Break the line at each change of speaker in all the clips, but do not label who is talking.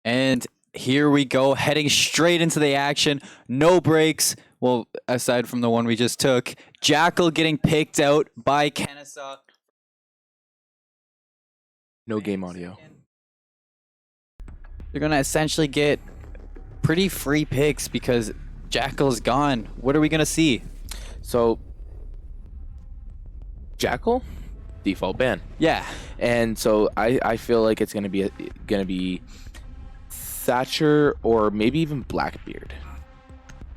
And here we go, heading straight into the action. No breaks. Well, aside from the one we just took. Jackal getting picked out by Kennesaw.
No game audio.
They're going to essentially get pretty free picks because Jackal's gone. What are we going to see?
So, Jackal, default ban.
Yeah.
And so I feel like it's gonna be Thatcher or maybe even Blackbeard.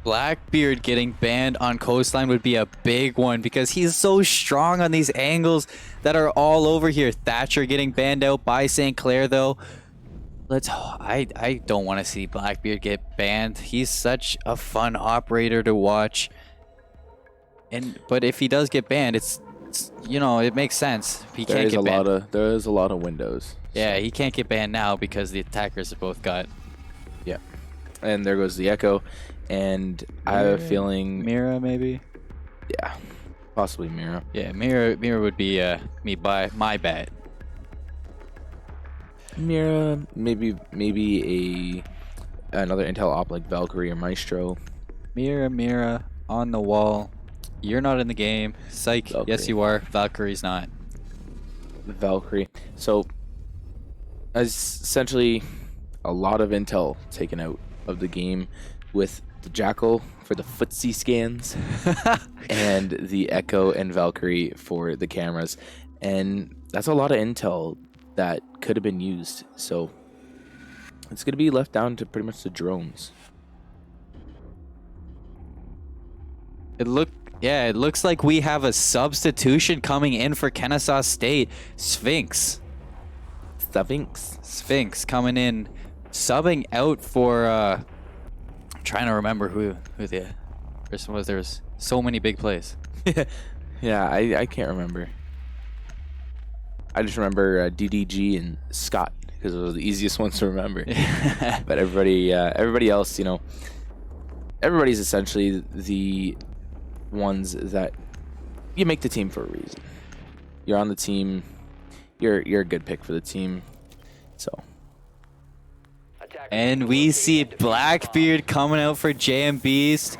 Blackbeard getting banned on Coastline would be a big one because he's so strong on these angles that are all over here. Thatcher getting banned out by St. Clair though. I don't want to see Blackbeard get banned. He's such a fun operator to watch. But if he does get banned, it's you know, it makes sense. He can't get banned.
There is a lot of windows.
Yeah, he can't get banned now because the attackers have both got.
Yeah. And there goes the Echo. And I have a feeling
Mira maybe.
Yeah, possibly Mira.
Yeah, Mira would be my bet.
Mira, maybe another Intel op like Valkyrie or Maestro.
Mira on the wall. You're not in the game. Psych.
Valkyrie.
Yes, you are. Valkyrie's not.
Valkyrie. So, essentially, a lot of intel taken out of the game with the Jackal for the footsie scans and the Echo and Valkyrie for the cameras. And that's a lot of intel that could have been used. So, it's going to be left down to pretty much the drones.
It looks like we have a substitution coming in for Kennesaw State. Sphinx coming in, subbing out for I'm trying to remember who the person was. There was so many big plays.
Yeah, I can't remember. I just remember DDG and Scott because those were the easiest ones to remember. But everybody else, you know, everybody's essentially the ones that you make the team for a reason. You're on the team. You're a good pick for the team. So.
And we see Blackbeard coming out for JM Beast.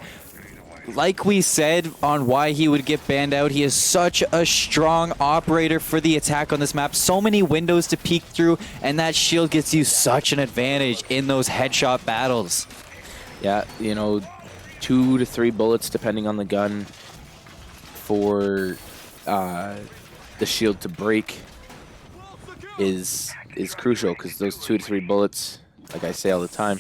Like we said on why he would get banned out, he is such a strong operator for the attack on this map. So many windows to peek through, and that shield gets you such an advantage in those headshot battles.
Yeah, you know, 2 to 3 bullets depending on the gun for the shield to break is crucial because those 2 to 3 bullets, like I say all the time,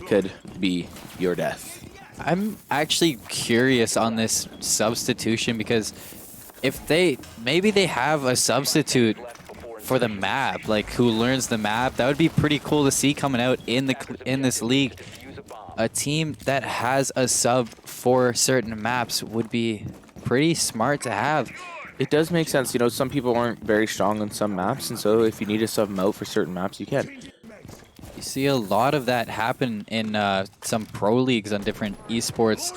could be your death.
I'm actually curious on this substitution because if maybe they have a substitute for the map, like who learns the map, that would be pretty cool to see coming out in this league. A team that has a sub for certain maps would be pretty smart to have.
It does make sense. You know, some people aren't very strong on some maps, and so if you need to sub them out for certain maps, you can.
You see a lot of that happen in some pro leagues on different esports,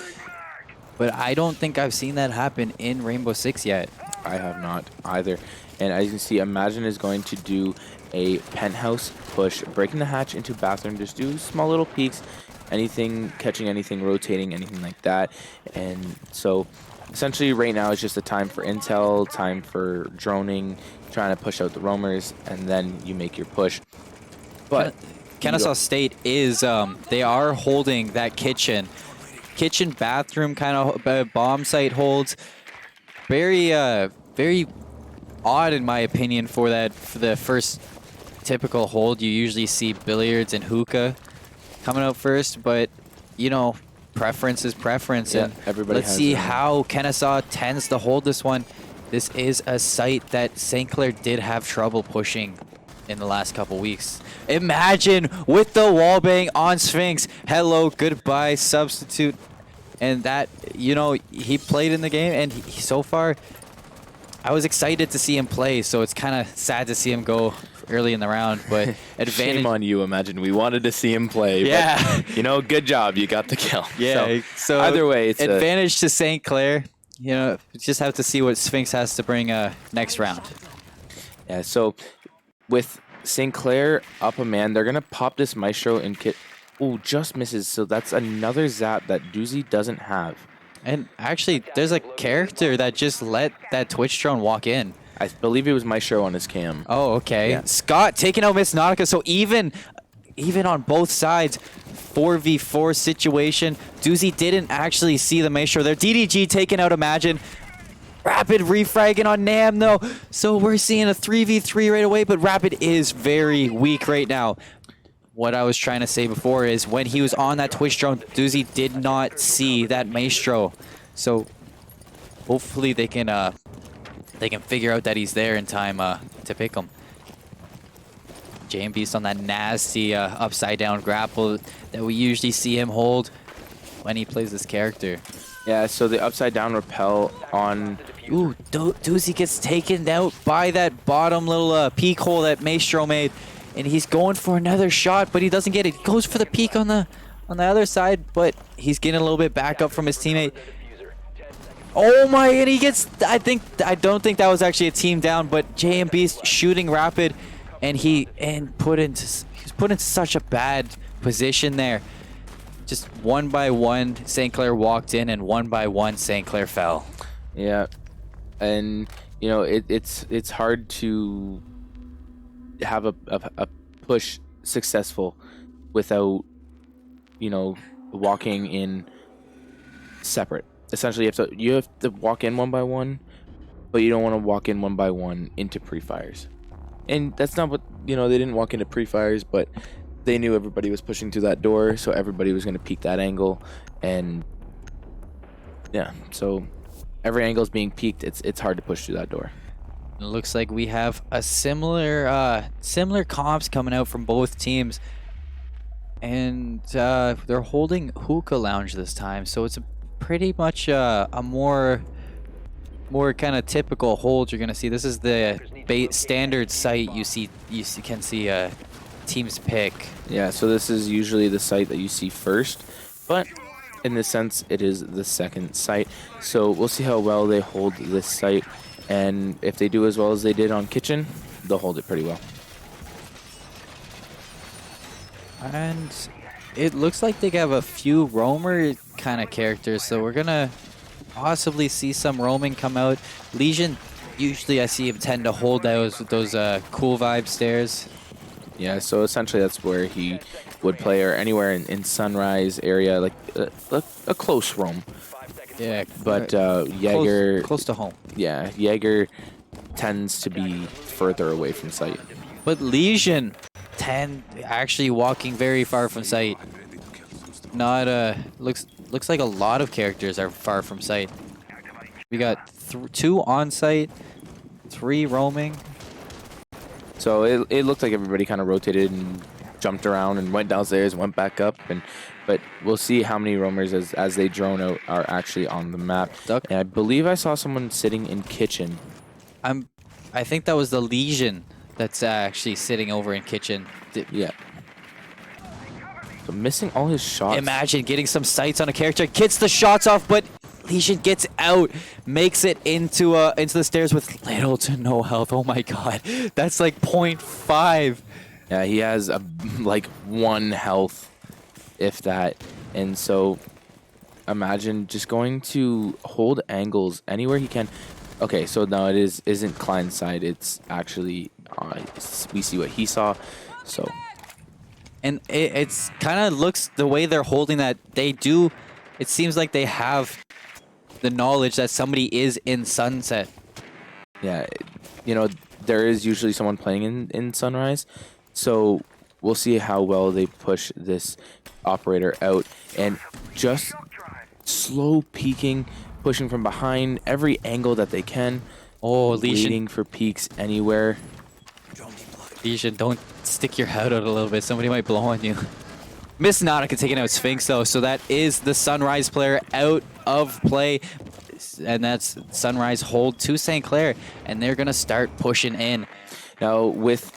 but I don't think I've seen that happen in Rainbow Six yet.
I have not either. And as you can see, Imagine is going to do a penthouse push, breaking the hatch into bathroom, just do small little peeks, anything, catching anything, rotating, anything like that. And so essentially right now is just a time for intel, time for droning, trying to push out the roamers, and then you make your push. But
Kennesaw State is, they are holding that kitchen bathroom kind of bomb site holds. Very odd in my opinion for the first typical hold. You usually see billiards and hookah coming out first, but you know, preference is preference.
Yeah,
and
everybody
let's see how Kennesaw tends to hold this one. This is a site that St. Clair did have trouble pushing in the last couple weeks. Imagine with the wallbang on Sphinx. Hello, goodbye, substitute. And that, you know, he played in the game, and he so far, I was excited to see him play, so it's kind of sad to see him go early in the round, but advantage.
Shame on you, Imagine. We wanted to see him play.
Yeah.
But, you know, good job. You got the kill.
Yeah. So
either way, it's
advantage to St. Clair. You know, just have to see what Sphinx has to bring next round.
Yeah, so with St. Clair up a man. They're going to pop this Maestro and Kit. Oh, just misses. So that's another zap that Doozy doesn't have.
And actually, there's a character that just let that Twitch drone walk in.
I believe it was Maestro on his cam.
Oh, okay.
Yeah.
Scott taking out Miss Nautica. So even on both sides, 4v4 situation. Doozy didn't actually see the Maestro there. DDG taking out Imagine. Rapid refragging on Nam though. So we're seeing a 3v3 right away, but Rapid is very weak right now. What I was trying to say before is when he was on that Twitch drone, Doozy did not see that Maestro. So hopefully they can figure out that he's there in time to pick him. Beast on that nasty upside down grapple that we usually see him hold when he plays this character.
Yeah, so the upside down repel on...
Ooh, Doozy gets taken out by that bottom little peek hole that Maestro made. And he's going for another shot, but he doesn't get it. He goes for the peek on the other side, but he's getting a little bit back up from his teammate. Oh my, and he gets, I don't think that was actually a team down, but Beast shooting Rapid, and he was put into such a bad position there. Just one by one, St. Clair walked in, and one by one, St. Clair fell.
Yeah, and you know it's hard to have a push successful without, you know, walking in separate. Essentially, you have to walk in one by one, but you don't want to walk in one by one into pre-fires. And that's not what, you know, they didn't walk into pre-fires, but they knew everybody was pushing through that door, so everybody was going to peek that angle. And yeah, so every angle is being peeked. It's hard to push through that door.
It looks like we have a similar comps coming out from both teams, and they're holding Hookah Lounge this time, so it's pretty much a more kind of typical hold you're gonna see. This is the standard site you can see teams pick.
Yeah, so this is usually the site that you see first, but in this sense it is the second site. So we'll see how well they hold this site. And if they do as well as they did on Kitchen, they'll hold it pretty well.
And it looks like they have a few roamer kind of characters, so we're gonna possibly see some roaming come out. Legion, usually I see him tend to hold those cool vibe stairs.
Yeah, so essentially that's where he would play, or anywhere in Sunrise area, like a close roam.
Yeah,
but Jaeger
close to home.
Yeah, Jaeger tends to be further away from sight.
But Legion actually walking very far from sight. Not looks like a lot of characters are far from sight. We got 2 on site, 3 roaming.
So it looked like everybody kind of rotated and jumped around and went downstairs, went back up, but we'll see how many roamers as they drone out are actually on the map. And I believe I saw someone sitting in Kitchen.
I think that was the Legion that's actually sitting over in Kitchen.
Yeah. So missing all his shots.
Imagine getting some sights on a character, gets the shots off, but Legion gets out, makes it into the stairs with little to no health. Oh my god, that's like 0.5.
Yeah, he has like 1 health, if that. And so imagine just going to hold angles anywhere he can. Okay, so now it isn't Klein's side. It's actually we see what he saw. So,
and it's kind of looks the way they're holding that they do. It seems like they have the knowledge that somebody is in Sunset.
Yeah, you know, there is usually someone playing in Sunrise. So we'll see how well they push this operator out, and just slow peeking, pushing from behind every angle that they can.
Oh, Legion.
Waiting for peeks anywhere.
Legion, don't stick your head out a little bit. Somebody might blow on you. Miss Nautica taking out Sphinx though, so that is the Sunrise player out of play. And that's Sunrise hold to St. Clair, and they're gonna start pushing in.
Now with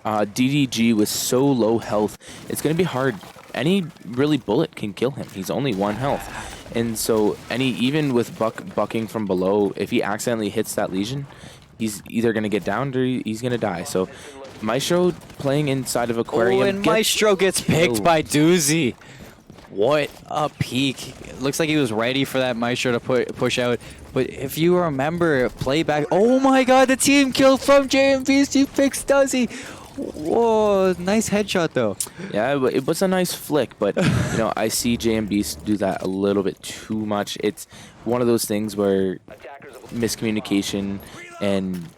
DDG with so low health, it's going to be hard. Any really bullet can kill him. He's only 1 health. And so even with bucking from below, if he accidentally hits that Legion, he's either going to get downed or he's going to die. So Maestro playing inside of Aquarium.
Oh, and Maestro gets picked
killed.
by Doozy. What a peek. It looks like he was ready for that Maestro to push out. But if you remember playback, oh my god, the team kill from JMB's. He picks Duzzy. Whoa, nice headshot though.
Yeah, it was a nice flick, but you know, I see JMB do that a little bit too much. It's one of those things where miscommunication and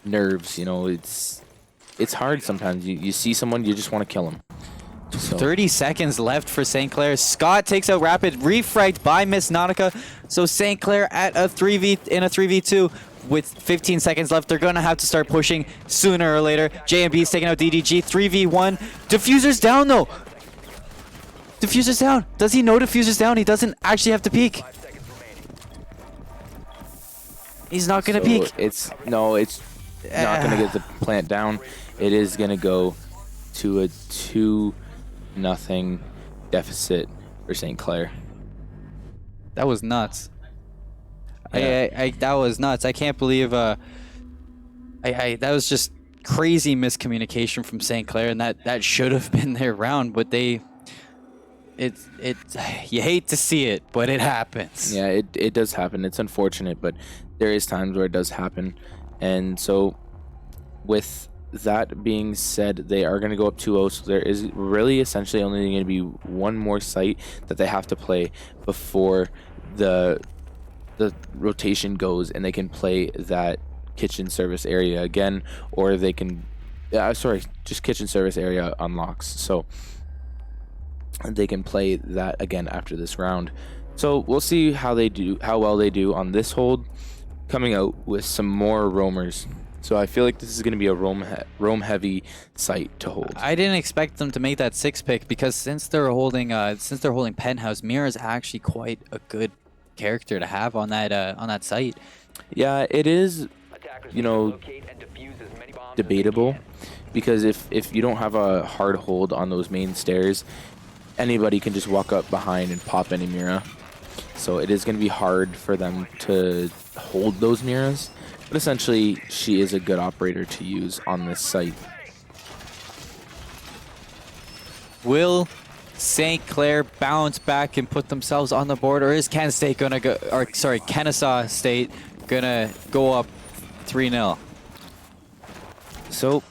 nerves, you know, it's hard sometimes. You see someone, you just want to kill them. So.
30 seconds left for St. Clair. Scott takes out Rapid, refragged by Miss Nautica. So St. Clair at a 3v2 with 15 seconds left. They're gonna have to start pushing sooner or later. JMB's taking out DDG, 3v1. Diffuser's down though. Diffuser's down. Does he know Diffuser's down? He doesn't actually have to peek. He's not gonna peek.
It's not gonna get the plant down. It is gonna go to a 2-0 deficit for St. Clair.
That was nuts.
Yeah.
That was nuts. I can't believe that was just crazy miscommunication from St. Clair, and that should have been their round, but you hate to see it, but it happens.
Yeah, it does happen. It's unfortunate, but there is times where it does happen. And so with that being said, they are going to go up 2-0, so there is really essentially only going to be one more site that they have to play before the rotation goes, and they can play that kitchen service area again, or they can just kitchen service area unlocks, so they can play that again after this round. So we'll see how well they do on this hold, coming out with some more roamers. So I feel like this is going to be a roam heavy site to hold.
I didn't expect them to make that 6 pick, because since they're holding Penthouse, Mira is actually quite a good character to have on that site.
Yeah, it is, you know, debatable, because if you don't have a hard hold on those main stairs, anybody can just walk up behind and pop any Mira. So it is going to be hard for them to hold those Miras. But essentially, she is a good operator to use on this site.
Will St. Clair bounce back and put themselves on the board, or is Kennesaw State gonna go up 3-0?
So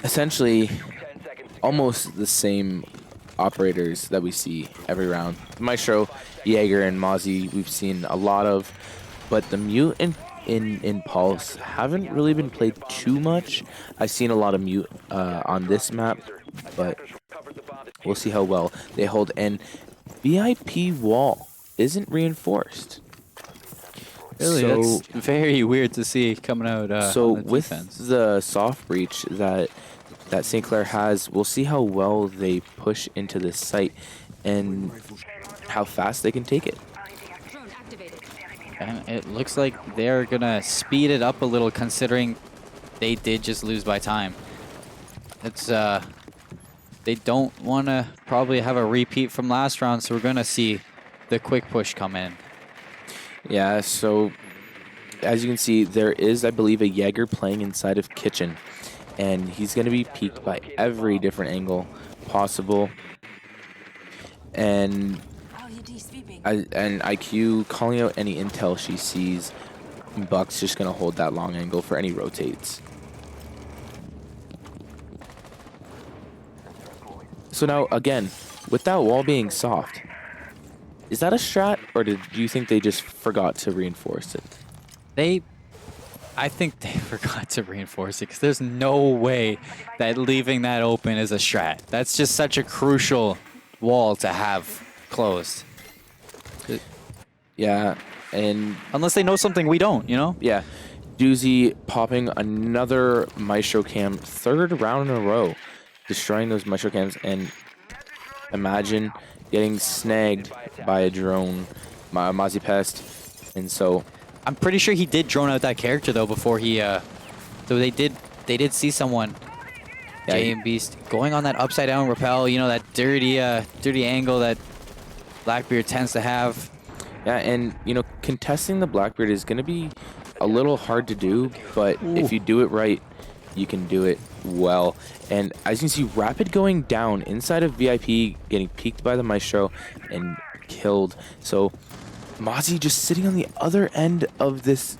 essentially, almost the same operators that we see every round. The Maestro, Jaeger, and Mozzie we've seen a lot of, but the Mute in Pulse haven't really been played too much. I've seen a lot of Mute on this map, but we'll see how well they hold. And VIP wall isn't reinforced.
Really, that's very weird to see coming out.
So
on the
with
defense.
the soft breach that St. Clair has, we'll see how well they push into this site and how fast they can take it.
And it looks like they're gonna speed it up a little, considering they did just lose by time. It's they don't want to probably have a repeat from last round, so we're gonna see the quick push come in.
Yeah, so as you can see, there is, I believe, a Jaeger playing inside of kitchen, and he's going to be peeked by every different angle possible. And IQ calling out any intel she sees. Buck's just going to hold that long angle for any rotates. So now, again, with that wall being soft, is that a strat, or do you think they just forgot to reinforce it?
I think they forgot to reinforce it, because there's no way that leaving that open is a strat. That's just such a crucial wall to have closed.
Yeah, and
unless they know something we don't, you know?
Yeah. Doozy popping another Maestro cam, third round in a row, destroying those Maestro cams, and imagine getting snagged by a drone, Mozzie Pest, and so
I'm pretty sure he did drone out that character though before he. So they did see someone.
Yeah,
JM Beast going on that upside down rappel. You know, that dirty angle that Blackbeard tends to have.
Yeah, and you know, contesting the Blackbeard is going to be a little hard to do, but if you do it right, you can do it well. And as you can see, Rapid going down inside of VIP, getting peeked by the Maestro and killed. So Mozzie just sitting on the other end of this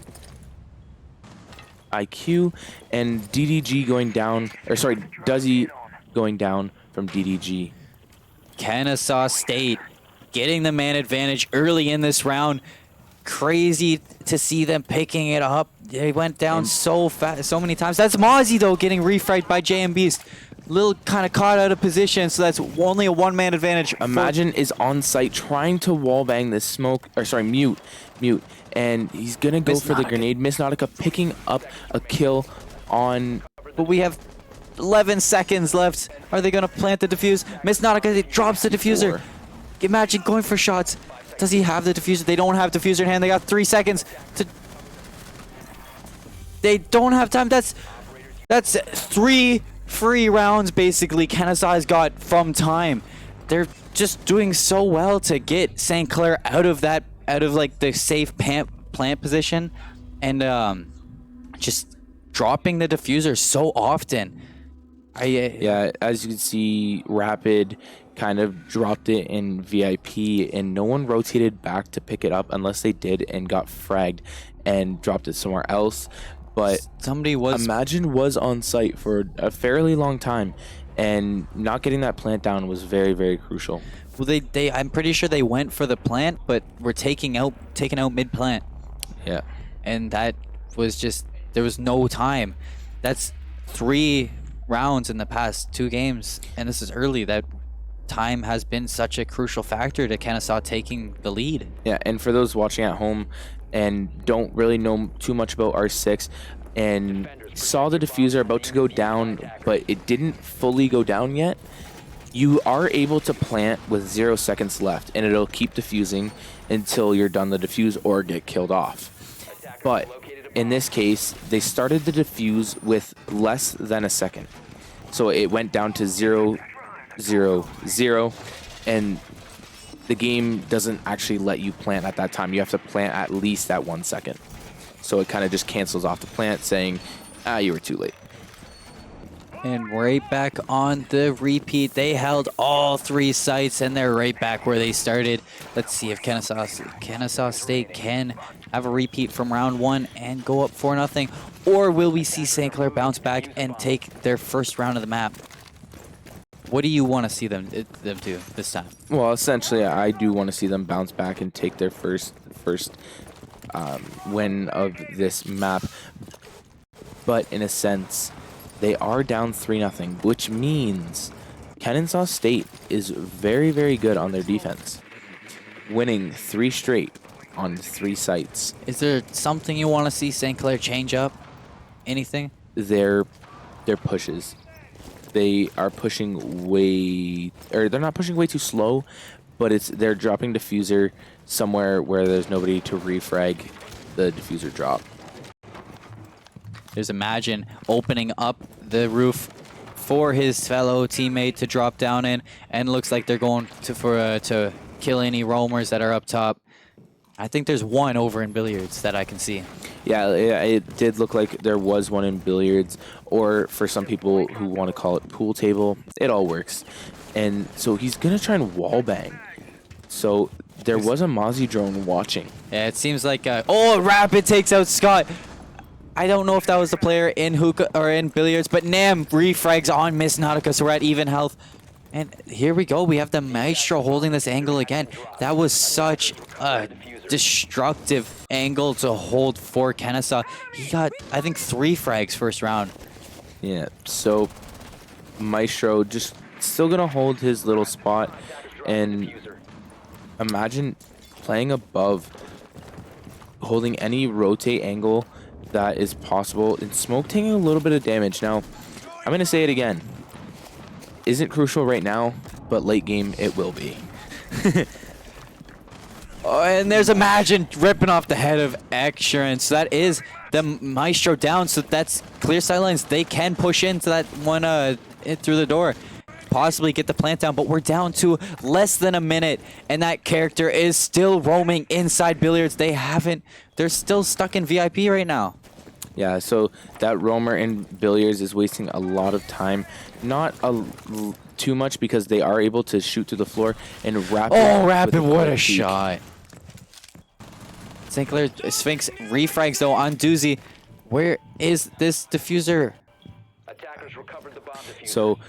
IQ, and DDG going down, or sorry, Duzzy going down from DDG.
Kennesaw State getting the man advantage early in this round. Crazy to see them picking it up. They went down so fast, so many times. That's Mozzie though getting refragged by JM Beast. Little kind of caught out of position, so that's only a one-man advantage.
Imagine is on site trying to wallbang this smoke, or sorry, mute, and he's gonna go for the grenade. Miss Nautica picking up a kill on.
But we have 11 seconds left. Are they gonna plant the defuse? Miss Nautica drops the diffuser. Imagine going for shots. Does he have the diffuser? They don't have diffuser in hand. They got 3 seconds to. They don't have time. That's 3 free rounds basically Kennesaw has got from time. They're just doing so well to get St. Clair out of like the safe plant position, and just dropping the diffuser so often.
Yeah, as you can see, Rapid kind of dropped it in VIP, and no one rotated back to pick it up unless they did and got fragged and dropped it somewhere else. But
somebody was
on site for a fairly long time, and not getting that plant down was very, very crucial.
Well, they I'm pretty sure they went for the plant, but were taken out mid plant.
Yeah,
and that was just, there was no time. That's 3 rounds in the past 2 games, and this is early. That time has been such a crucial factor to Kennesaw taking the lead.
Yeah, and for those watching at home and don't really know too much about R6 and saw the diffuser about to go down, but it didn't fully go down yet, you are able to plant with 0 seconds left, and it'll keep diffusing until you're done the diffuse or get killed off. But in this case, they started the diffuse with less than a second. So it went down to 0, 0, 0, and the game doesn't actually let you plant at that time. You have to plant at least at 1 second. So it kind of just cancels off the plant, saying, you were too late.
And right back on the repeat. They held all 3 sites, and they're right back where they started. Let's see if Kennesaw State can have a repeat from round 1 and go up 4-0, or will we see St. Clair bounce back and take their first round of the map? What do you want to see them do this time?
Well, essentially, I do want to see them bounce back and take their first win of this map. But in a sense, they are down 3-0, which means Kennesaw State is very, very good on their defense, winning 3 straight on 3 sites.
Is there something you want to see St. Clair change up? Anything?
Their pushes. They are pushing way, or they're not pushing way too slow, but they're dropping diffuser somewhere where there's nobody to refrag the diffuser drop.
There's Imagine opening up the roof for his fellow teammate to drop down in, and looks like they're going to kill any roamers that are up top. I think there's one over in Billiards that I can see.
Yeah, it did look like there was one in Billiards, or for some people who want to call it pool table. It all works. And so he's going to try and wallbang. So there was a Mozzie drone watching.
Yeah, it seems like... Rapid takes out Scott. I don't know if that was the player in hookah or in Billiards, but Nam refrags on Miss Nautica, so we're at even health. And here we go. We have the Maestro holding this angle again. That was such a destructive angle to hold for Kennesaw. He got, I think, 3 frags first round.
Yeah, so Maestro just still going to hold his little spot. And Imagine playing above, holding any rotate angle that is possible, and Smoke taking a little bit of damage. Now, I'm going to say it again. Isn't crucial right now, but late game it will be.
And there's Imagine ripping off the head of Exsurance. So that is the Maestro down, so that's clear sidelines. They can push into that one through the door, possibly get the plant down, but we're down to less than a minute, and that character is still roaming inside Billiards. They're still stuck in VIP right now.
Yeah, so that roamer in billiards is wasting a lot of time. Not too much because they are able to shoot through the floor and Rapid.
Oh, Rapid, what a
quick peek.
shot. St. Clair Sphinx refrags though on Doozy. Where is this diffuser?
Attackers recovered the bomb diffuser.
So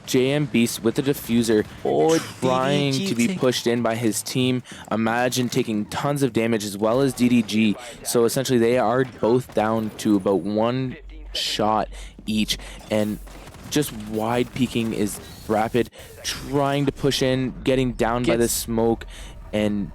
JM Beast with the diffuser trying
DDG
to be pushed in by his team. Imagine taking tons of damage as well as DDG. So essentially they are both down to about one shot each. And just wide peeking is Rapid trying to push in, getting down by the smoke. And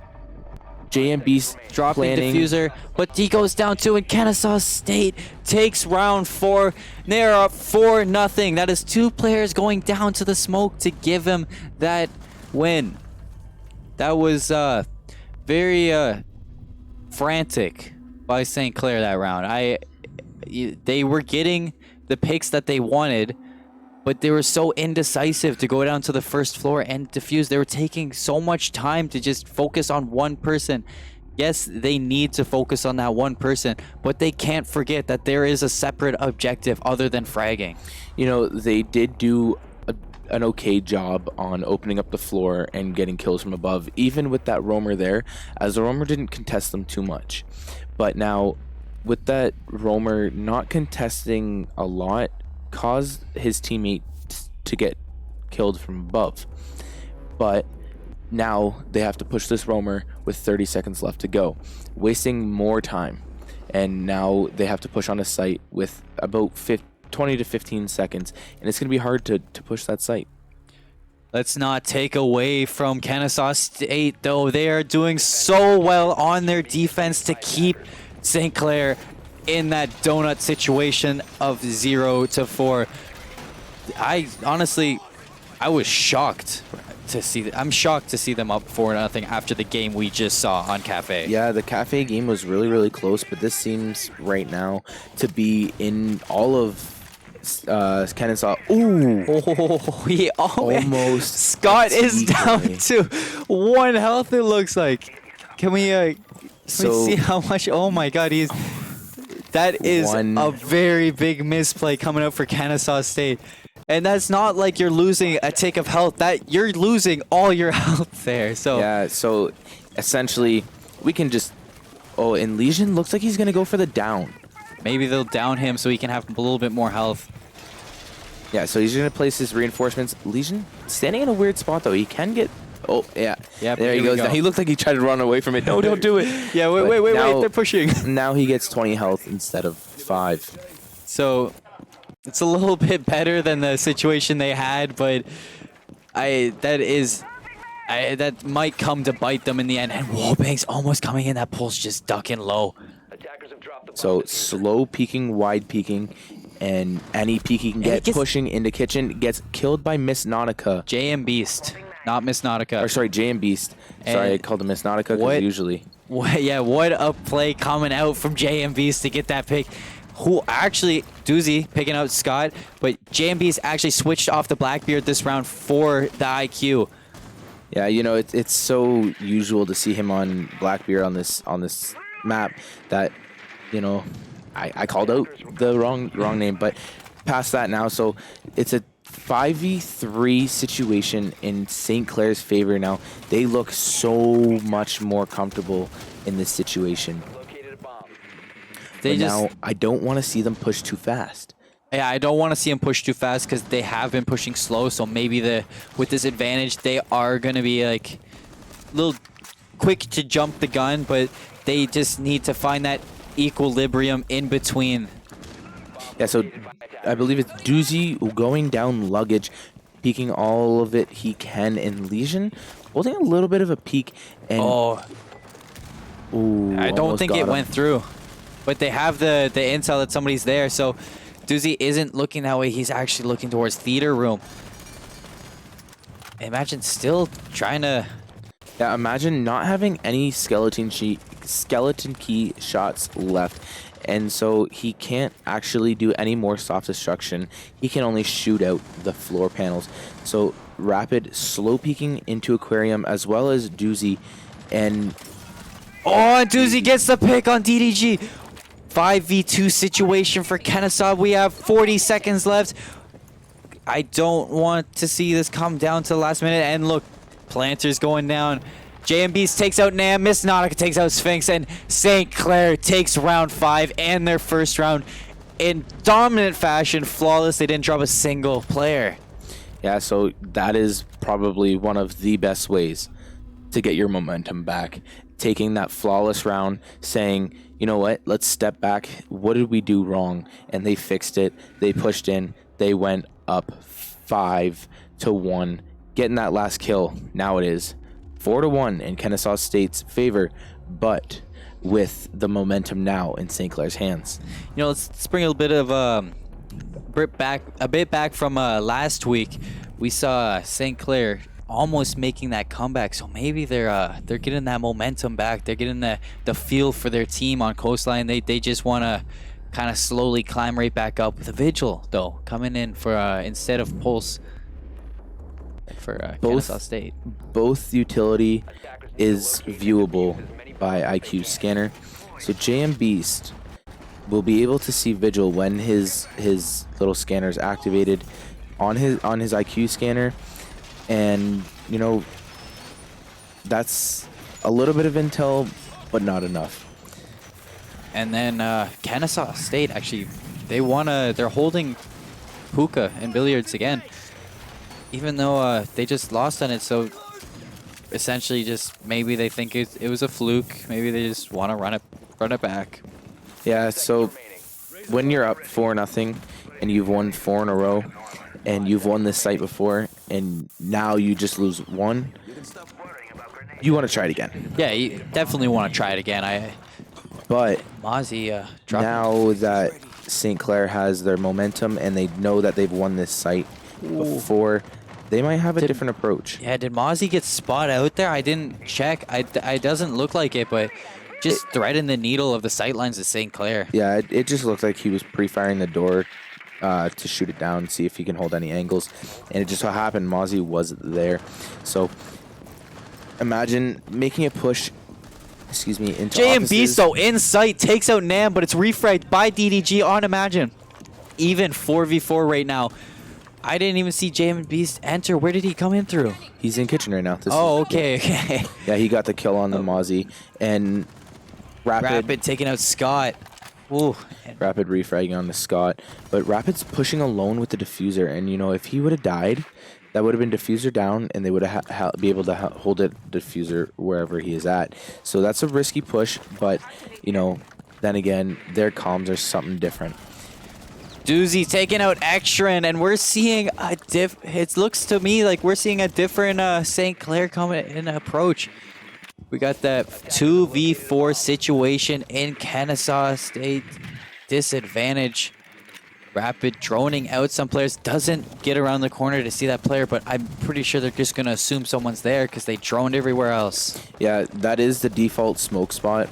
JM Beast
dropping
planning.
diffuser, but he goes down too, and Kennesaw State takes round 4. They're up 4-0. That is 2 players going down to the smoke to give him that win. That was very frantic by St. Clair that round. They were getting the picks that they wanted, but they were so indecisive to go down to the first floor and defuse. They were taking so much time to just focus on one person. Yes, they need to focus on that one person, but they can't forget that there is a separate objective other than fragging.
You know, they did do an okay job on opening up the floor and getting kills from above, even with that roamer there, as the roamer didn't contest them too much. But now, with that roamer not contesting a lot, caused his teammate to get killed from above. But now they have to push this roamer with 30 seconds left to go, wasting more time. And now they have to push on a site with about 20 to 15 seconds, and it's going to be hard to push that site.
Let's not take away from Kennesaw State, though. They are doing so well on their defense to keep St. Clair in that donut situation of 0-4. I honestly, I was shocked to see. I'm shocked to see them up 4-0 after the game we just saw on Cafe.
Yeah, the Cafe game was really, really close, but this seems right now to be in all of Kennesaw. Ooh,
He
almost.
Scott is down to 1 health. It looks like. Can we see how much? Oh my God, that is a very big misplay coming out for Kennesaw State. And that's not like you're losing a tick of health. That you're losing all your health there. So
yeah, so essentially we can just and Legion looks like he's gonna go for the down.
Maybe they'll down him so he can have a little bit more health.
Yeah, so he's gonna place his reinforcements. Legion standing in a weird spot though. He can get yeah, there he goes. Now, he looked like he tried to run away from it. No, don't do it.
Yeah, wait, they're pushing.
Now he gets 20 health instead of 5.
So it's a little bit better than the situation they had, but that might come to bite them in the end. And Wallbang's almost coming in. That pull's just ducking low.
So slow peeking, wide peeking, and any peek he can get pushing into kitchen gets killed by Miss Nautica.
JM Beast, not Miss Nautica.
Or sorry, JM Beast. Sorry, I called him Miss Nautica because usually.
What a play coming out from JM Beast to get that pick. Who actually, Doozy picking out Scott, but JM Beast actually switched off the Blackbeard this round for the IQ.
Yeah, you know, it's so usual to see him on Blackbeard on this map that, you know, I called out the wrong name, but past that now. So it's a 5v3 situation in St. Clair's favor now. They look so much more comfortable in this situation. Now I don't want to see them push too fast.
Yeah, I don't want to see them push too fast because they have been pushing slow. So maybe with this advantage, they are going to be like a little quick to jump the gun, but they just need to find that equilibrium in between.
Yeah, so I believe it's Doozy going down luggage, peeking all of it he can, and Legion holding a little bit of a peek. And
I don't think it went through, but they have the intel that somebody's there. So Doozy isn't looking that way. He's actually looking towards theater room. Imagine still trying to.
Yeah, imagine not having any skeleton key shots left, and so he can't actually do any more soft destruction. He can only shoot out the floor panels. So Rapid slow peeking into Aquarium as well as Doozy, and
Doozy gets the pick on DDG. 5v2 situation for Kennesaw. We have 40 seconds left. I don't want to see this come down to the last minute. And look, Planter's going down. JMBs takes out Nam, Miss Nautica takes out Sphinx, and St. Clair takes round 5 and their first round in dominant fashion. Flawless. They didn't drop a single player.
Yeah, so that is probably one of the best ways to get your momentum back. Taking that flawless round, saying, you know what, let's step back. What did we do wrong? And they fixed it. They pushed in. They went up 5-1, getting that last kill. Now it is 4-1 in Kennesaw State's favor, but with the momentum now in St. Clair's hands.
You know, let's bring a bit of a bit back from last week. We saw St. Clair almost making that comeback, so maybe they're getting that momentum back. They're getting the feel for their team on Coastline. They just want to kind of slowly climb right back up. With a Vigil though coming in for instead of Pulse for Kennesaw State.
Both utility is viewable by IQ scanner, so JM Beast will be able to see Vigil when his little scanner is activated on his IQ scanner. And, you know, that's a little bit of intel, but not enough.
And then Kennesaw State, actually, they're holding hookah and billiards again. Even though they just lost on it, so essentially just maybe they think it was a fluke. Maybe they just want to run it back.
Yeah, so when you're up 4-0 and you've won 4 in a row, and you've won this site before, and now you just lose 1, you want to try it again.
Yeah, you definitely want to try it again.
But
Mozzie
now that St. Clair has their momentum and they know that they've won this site before, they might have a different approach.
Yeah, did Mozzie get spot out there? I didn't check. It doesn't look like it, but just threading the needle of the sight lines of St. Clair.
Yeah, it just looked like he was pre-firing the door to shoot it down, see if he can hold any angles, and it just so happened Mozzie was there. So imagine making a push, into
JMB
offices.
so in sight takes out Nam, but it's refragged by DDG on Imagine. Even 4v4 right now. I didn't even see JMB enter. Where did he come in through?
He's in kitchen right now.
Okay.
Yeah, he got the kill on the Mozzie, and Rapid
taking out Scott. Ooh.
Rapid refragging on the Scott, but Rapid's pushing alone with the diffuser, and you know, if he would have died, that would have been diffuser down, and they would have be able to hold it diffuser wherever he is at. So that's a risky push, but you know, then again, their comms are something different.
Doozy taking out Extran, and we're seeing it looks to me like we're seeing a different St. Clair coming in approach. We got that 2v4 situation in Kennesaw State. Disadvantage. Rapid droning out some players. Doesn't get around the corner to see that player, but I'm pretty sure they're just going to assume someone's there because they droned everywhere else.
Yeah, that is the default smoke spot.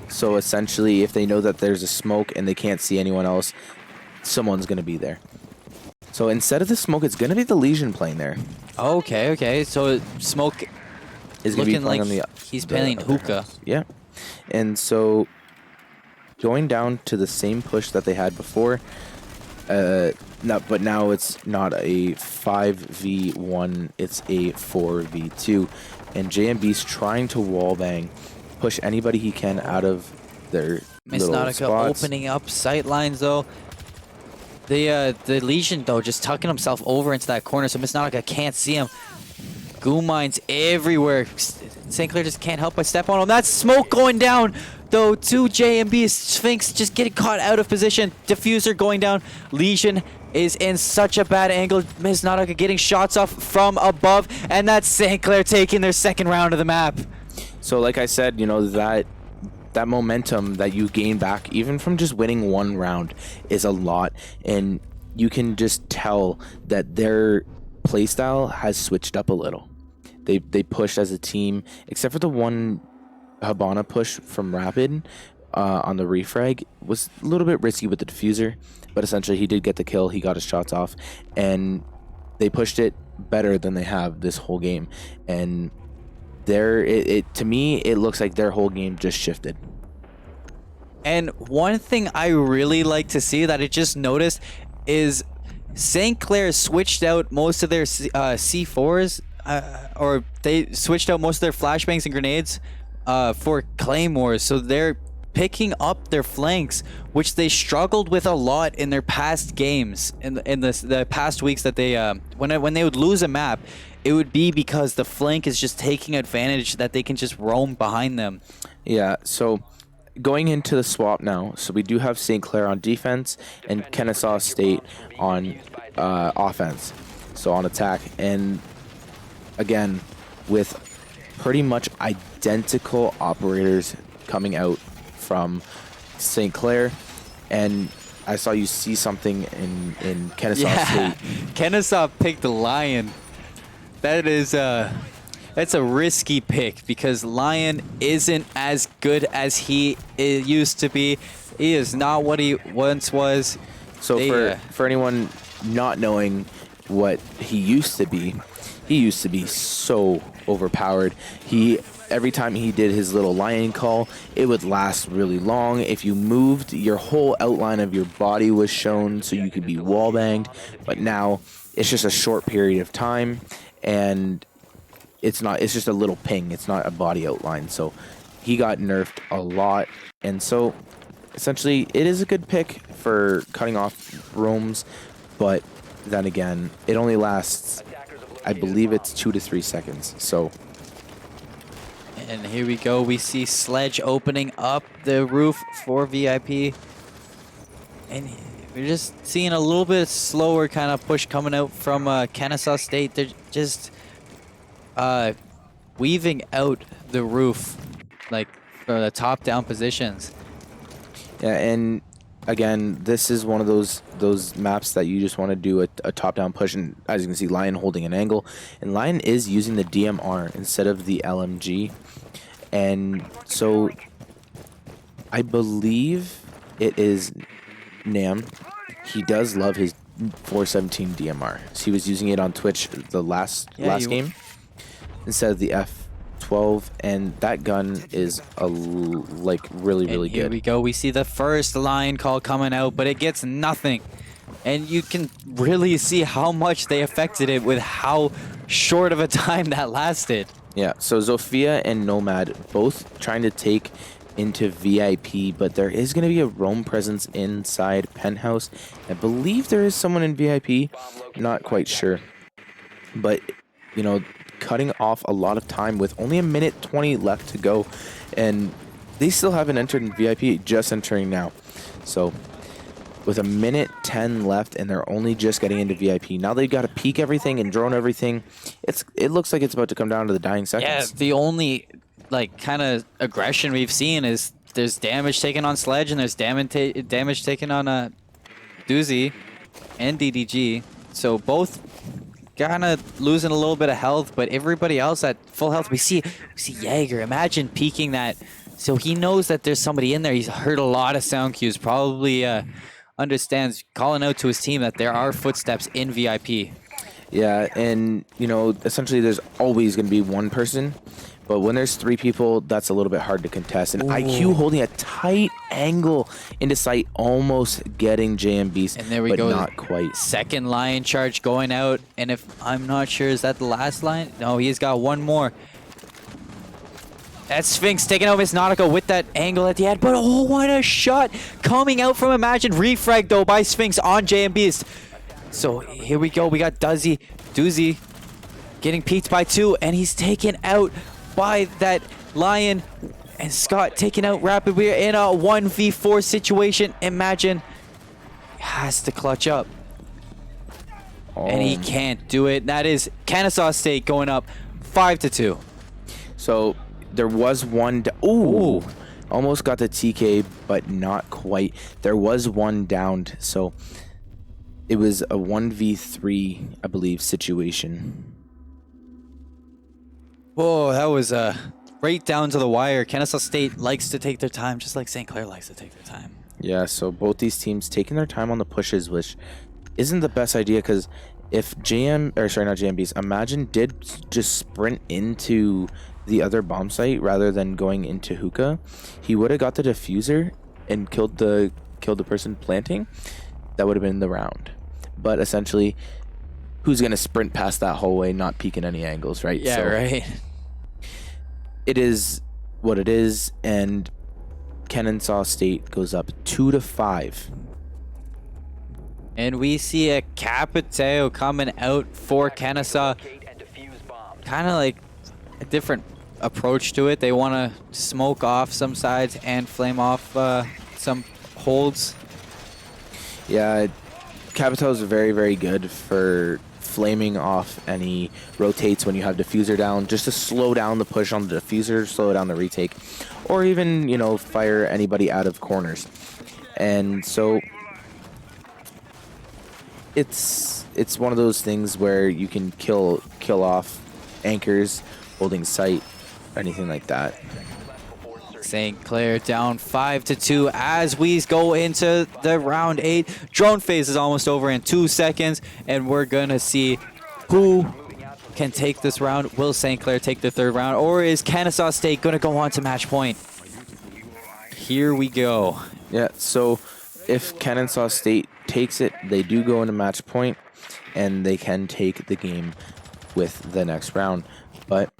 So essentially, if they know that there's a smoke and they can't see anyone else, someone's going to be there. So instead of the smoke, it's going to be the Legion playing there.
Okay. So smoke
is going to be
looking
playing
like
on
he's playing hookah.
Yeah. And so going down to the same push that they had before, but now it's not a 5v1, it's a 4v2. And JMB's trying to wallbang, push anybody he can out of their
Miss
little
Nautica
spots.
opening up sight lines though. The Legion though just tucking himself over into that corner so Miss Nautica can't see him. Goo mines everywhere. St. Clair just can't help but step on him. That's smoke going down though to JMB. Sphinx just getting caught out of position. Diffuser going down. Legion is in such a bad angle. Miss Nautica getting shots off from above, and that's St. Clair taking their second round of the map.
So like I said, you know, that momentum that you gain back even from just winning one round is a lot, and you can just tell that their playstyle has switched up a little. They pushed as a team, except for the one Habana push from Rapid on the refrag was a little bit risky with the diffuser, but essentially he did get the kill, he got his shots off, and they pushed it better than they have this whole game. And to me, it looks like their whole game just shifted.
And one thing I really like to see that I just noticed is St. Clair switched out most of their C4s, or they switched out most of their flashbangs and grenades for claymores. So they're picking up their flanks, which they struggled with a lot in their past games, in the past weeks that they when they would lose a map, it would be because the flank is just taking advantage that they can just roam behind them.
Yeah, so going into the swap now, so we do have St. Clair on defense and Kennesaw State on offense, so on attack. And again, with pretty much identical operators coming out from St. Clair, and I saw you see something in Kennesaw State.
Kennesaw picked the Lion. That is that's a risky pick because Lion isn't as good as he used to be. He is not what he once was.
So for anyone not knowing what he used to be so overpowered. Every time he did his little lion call, it would last really long. If you moved, your whole outline of your body was shown so you could be wall banged. But now it's just a short period of time, and it's just a little ping. It's not a body outline. So he got nerfed a lot. And so essentially it is a good pick for cutting off roams, but then again, it only lasts, I believe it's 2 to 3 seconds. So,
and here we go. We see Sledge opening up the roof for VIP. And we're just seeing a little bit slower kind of push coming out from Kennesaw State. They're just weaving out the roof, like for the top-down positions.
yeah, and again, this is one of those maps that you just want to do a top-down push, and as you can see, Lion holding an angle, and Lion is using the DMR instead of the LMG, and so I believe it is Nam. He does love his 417 DMR. So he was using it on Twitch the last game instead of the F12, and that gun is really
And
good.
here we go. We see the first Lion call coming out, but it gets nothing. And you can really see how much they affected it with how short of a time that lasted.
Yeah, so Zofia and Nomad both trying to take into VIP, but there is going to be a roam presence inside Penthouse. I believe there is someone in VIP, not quite sure. But, you know, cutting off a lot of time with only a minute 20 left to go, and they still haven't entered in VIP, just entering now. So with a minute 10 left and they're only just getting into VIP. Now they've got to peek everything and drone everything. It looks like it's about to come down to the dying seconds.
Yeah, the only kind of aggression we've seen is there's damage taken on Sledge and there's damage taken on Doozy and DDG. So both kind of losing a little bit of health, but everybody else at full health. We see Jaeger. Imagine peeking that. So he knows that there's somebody in there. He's heard a lot of sound cues. Probably understands, calling out to his team that there are footsteps in VIP.
Yeah, and, you know, essentially there's always going to be one person. But when there's 3 people, that's a little bit hard to contest. And IQ holding a tight angle into sight, almost getting JM Beast,
And there we
but
go.
not quite.
Second Lion charge going out. And if I'm not sure, is that the last line? No, he's got one more. That's Sphinx taking out Miss Nautica with that angle at the end. But oh, what a shot coming out from Imagine. Refrag though by Sphinx on JM Beast. So here we go. We got Doozy getting peeked by 2, and he's taken out by that Lion, and Scott taking out Rapid. We're in a 1v4 situation. Imagine has to clutch up. And he can't do it. That is Kennesaw State going up 5-2.
So there was one. Ooh, almost got the TK, but not quite. There was one downed. So it was a 1v3, I believe, situation.
Whoa, that was right down to the wire. Kennesaw State likes to take their time, just like St. Clair likes to take their time.
Yeah, so both these teams taking their time on the pushes, which isn't the best idea, because if Imagine did just sprint into the other bomb site rather than going into hookah, he would have got the diffuser, and killed the person planting, that would have been the round. But essentially, who's gonna sprint past that hallway, not peek in any angles, right?
Yeah, right.
It is what it is, and Kennesaw State goes up 2-5.
And we see a Capitao coming out for Kennesaw.
Locate and defuse bombs.
Kind of like a different approach to it. They want to smoke off some sides and flame off some holds.
Yeah, Capitao is very, very good for flaming off any rotates when you have diffuser down, just to slow down the push on the diffuser, slow down the retake, or even, you know, fire anybody out of corners. And so it's one of those things where you can kill off anchors, holding sight, anything like that.
St. Clair down 5-2 as we go into the round 8. Drone phase is almost over in 2 seconds, and we're gonna see who can take this round. Will St. Clair take the 3rd round, or is Kennesaw State gonna go on to match point? Here we go.
Yeah, so if Kennesaw State takes it, they do go into match point, and they can take the game with the next round. But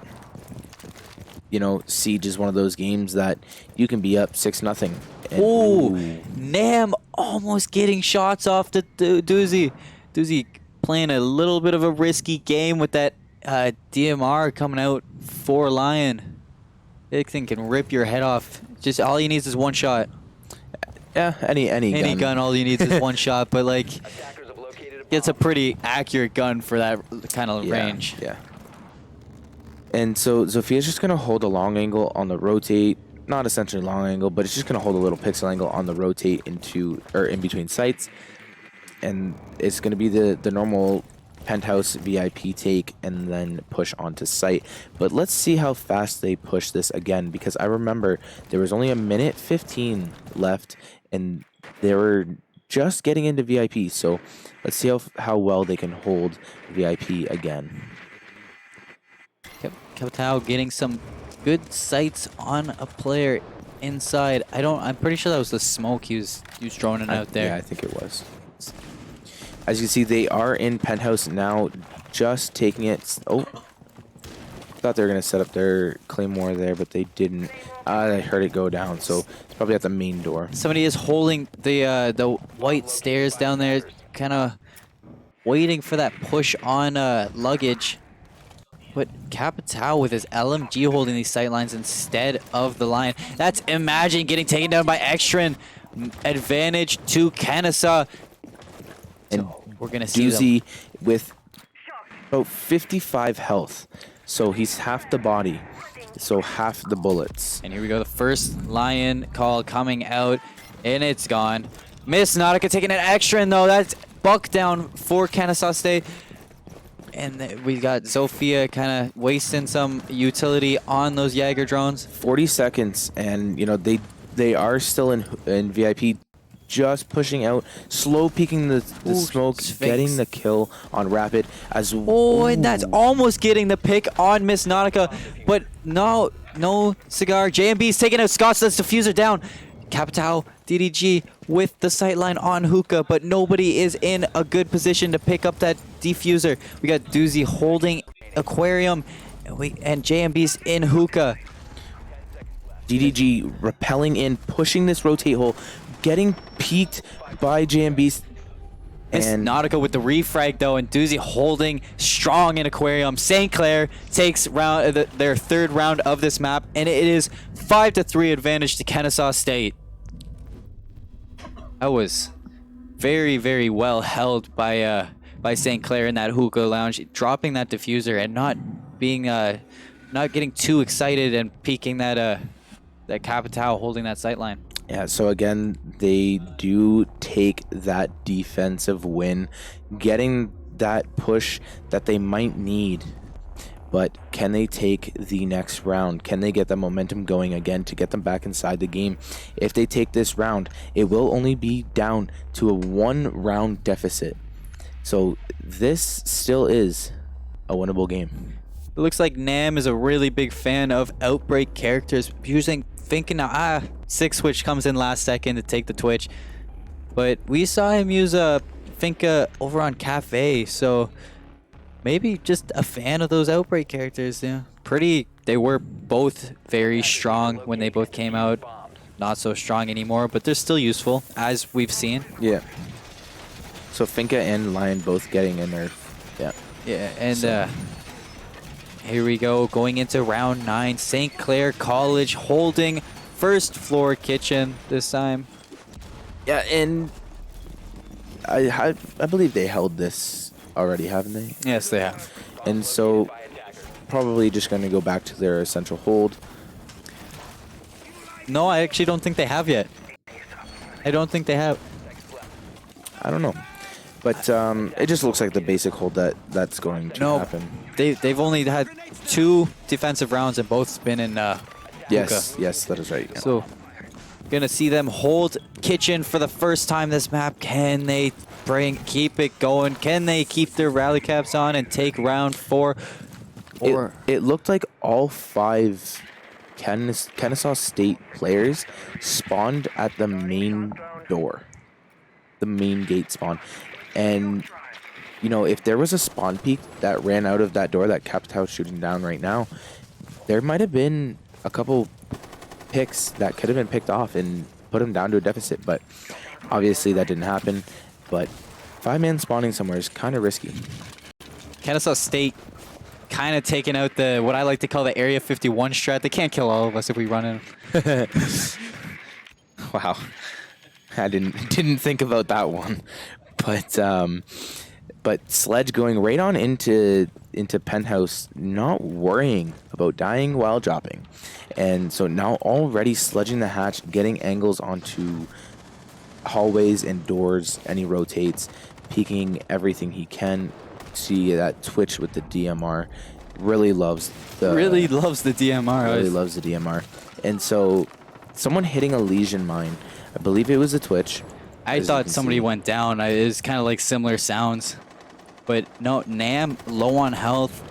you know, Siege is one of those games that you can be up 6-0.
Ooh, Nam almost getting shots off the Doozy. Doozy playing a little bit of a risky game with that DMR coming out for Lion. That thing can rip your head off. Just all he needs is one shot.
Yeah, any
gun, all you need is one shot, but like
Attackers have located a bomb.
it's a pretty accurate gun for that kind of range.
Yeah. And so Zophia's just going to hold a long angle on the rotate. Not essentially long angle, but it's just going to hold a little pixel angle on the rotate into, or in between sites. And it's going to be the normal penthouse VIP take and then push onto site. But let's see how fast they push this again, because I remember there was only 1:15 left and they were just getting into VIP. So let's see how well they can hold VIP again.
Capitao getting some good sights on a player inside. I'm pretty sure that was the smoke he was droning out there.
Yeah, I think it was. As you see, they are in penthouse now, just taking it. Oh, thought they were gonna set up their claymore there, but they didn't. I heard it go down, so it's probably at the main door.
Somebody is holding the white stairs down there, kind of waiting for that push on luggage. But Capitao with his LMG holding these sight lines instead of the line. That's Imagine getting taken down by Extrin. Advantage to Kennesaw.
And
we're going to see them.
Doozy with about 55 health. So he's half the body. So half the bullets.
And here we go. The first Lion call coming out. And it's gone. Miss Nautica taking an Extrin though. That's buck down for Kennesaw State. And we got Zofia kind of wasting some utility on those Jaeger drones.
40 seconds, and you know they are still in VIP, just pushing out, slow peeking the smoke,
Sphinx.
getting the kill on Rapid as.
Oh, and that's almost getting the pick on Miss Nautica, but no cigar. JMB's taking out Scott's. That's diffuser down. Capitao, DDG with the sightline on Hookah, but nobody is in a good position to pick up that diffuser. We got Doozy holding Aquarium, and JMB's in Hookah.
DDG repelling in, pushing this rotate hole, getting peeked by JMB's.
Miss
And
Nautica with the refrag though, and Doozy holding strong in Aquarium. St. Clair takes their 3rd round of this map, and it is 5-3 advantage to Kennesaw State. That was very, very well held by St. Clair in that hookah lounge, dropping that diffuser and not getting too excited and peeking that Capitao holding that sightline.
yeah, so again, they do take that defensive win, getting that push that they might need. But can they take the next round? Can they get the momentum going again to get them back inside the game? If they take this round, it will only be down to a 1-round deficit. So this still is a winnable game.
It looks like Nam is a really big fan of Outbreak characters, using thinking now, Six Switch comes in last second to take the Twitch. But we saw him use a Finka over on Cafe, so maybe just a fan of those Outbreak characters. Yeah, they were both very strong when they both came out. Not so strong anymore, but they're still useful, as we've seen.
Yeah. So Finka and Lion both getting a nerf. Yeah.
Yeah, and here we go, going into round 9. St. Clair College holding first floor kitchen this time.
Yeah, and I believe they held this already, haven't they?
Yes, they have.
And so probably just going to go back to their essential hold.
No, I actually don't think they have yet. I don't think they have.
I don't know. But it just looks like the basic hold that's going to happen.
They've only had 2 defensive rounds and both been in
Yes,
Hookah.
yes, that is right. Yeah.
So gonna see them hold kitchen for the first time this map. Can they keep it going? Can they keep their rally caps on and take round 4? Or
It looked like all 5 Kennesaw State players spawned at the main door. The main gate spawn. And, you know, if there was a spawn peak that ran out of that door that Capitao shooting down right now, there might have been a couple picks that could have been picked off and put them down to a deficit. But obviously that didn't happen. But 5-man spawning somewhere is kind of risky.
Kennesaw State kind of taking out what I like to call the Area 51 strat. They can't kill all of us if we run in.
Wow. I didn't think about that one. But Sledge going right on into Penthouse, not worrying about dying while dropping. And so now already sledging the hatch, getting angles onto hallways and doors, and he rotates, peeking everything he can. See that Twitch with the DMR. Really loves the DMR. Really loves the DMR. And so someone hitting a Legion mine, I believe it was a Twitch.
I thought somebody went down. It was kind of like similar sounds. But no, Nam low on health,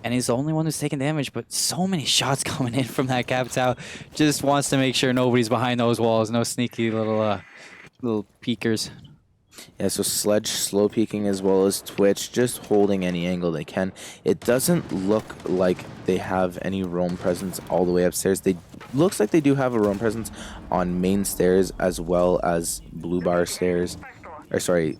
and he's the only one who's taking damage, but so many shots coming in from that Capitao. Just wants to make sure nobody's behind those walls. No sneaky little peekers.
Yeah, so Sledge slow peeking as well as Twitch, just holding any angle they can. It doesn't look like they have any roam presence all the way upstairs. Looks like they do have a roam presence on main stairs as well as Blue Bar stairs. Or sorry,